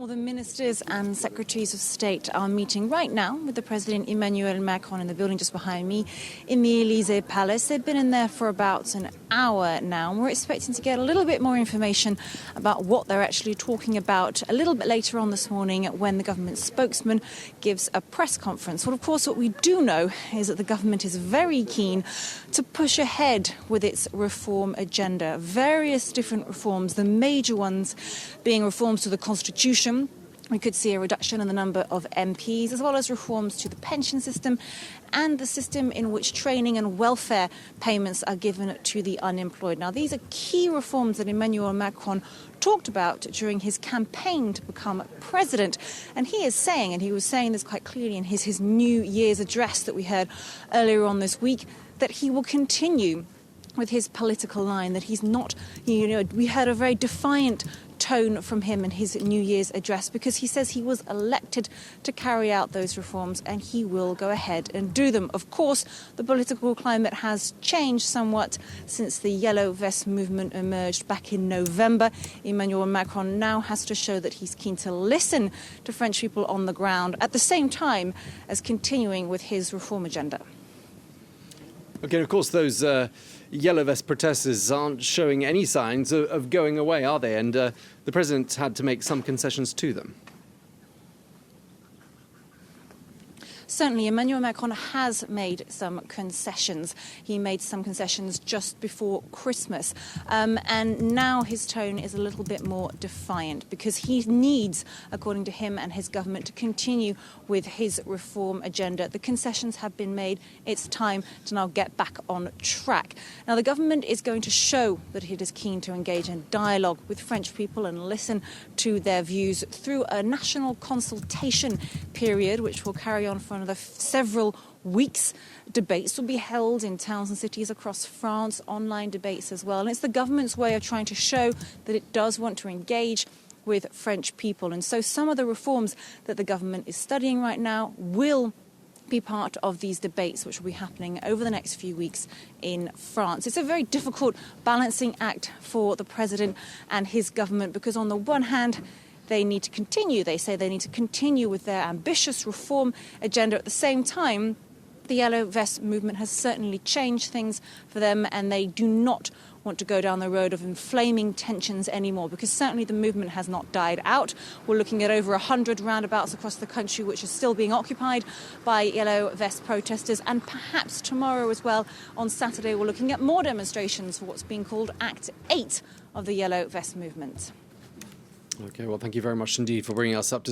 Well, the ministers and secretaries of state are meeting right now with the President Emmanuel Macron in the building just behind me in the Élysée Palace. They've been in there for about an hour now, and we're expecting to get a little bit more information about what they're actually talking about a little bit later on this morning when the government spokesman gives a press conference. Well, of course, what we do know is that the government is very keen to push ahead with its reform agenda. Various different reforms, the major ones being reforms to the Constitution. We could see a reduction in the number of MPs, as well as reforms to the pension system and the system in which training and welfare payments are given to the unemployed. Now, these are key reforms that Emmanuel Macron talked about during his campaign to become president. And he is saying, and he was saying this quite clearly in his New Year's address that we heard earlier on this week, that he will continue with his political line, that he's not, we heard a very defiant tone from him in his New Year's address, because he says he was elected to carry out those reforms and he will go ahead and do them. Of course, the political climate has changed somewhat since the Yellow Vest movement emerged back in November. Emmanuel Macron now has to show that he's keen to listen to French people on the ground at the same time as continuing with his reform agenda. OK, of course, those Yellow Vest protesters aren't showing any signs of going away, are they? And the president had to make some concessions to them. Certainly, Emmanuel Macron has made some concessions. He made some concessions just before Christmas. And now his tone is a little bit more defiant, because he needs, according to him and his government, to continue with his reform agenda. The concessions have been made. It's time to now get back on track. Now, the government is going to show that it is keen to engage in dialogue with French people and listen to their views through a national consultation period, which will carry on for another several weeks. Debates will be held in towns and cities across France, online debates as well. And it's the government's way of trying to show that it does want to engage with French people. And so some of the reforms that the government is studying right now will be part of these debates, which will be happening over the next few weeks in France. It's a very difficult balancing act for the president and his government, because on the one hand, they need to continue. They say they need to continue with their ambitious reform agenda. At the same time, the Yellow Vest movement has certainly changed things for them, and they do not want to go down the road of inflaming tensions anymore, because certainly the movement has not died out. We're looking at over 100 roundabouts across the country which are still being occupied by Yellow Vest protesters, and perhaps tomorrow as well, on Saturday, we're looking at more demonstrations for what's being called Act 8 of the Yellow Vest movement. OK, well, thank you very much indeed for bringing us up to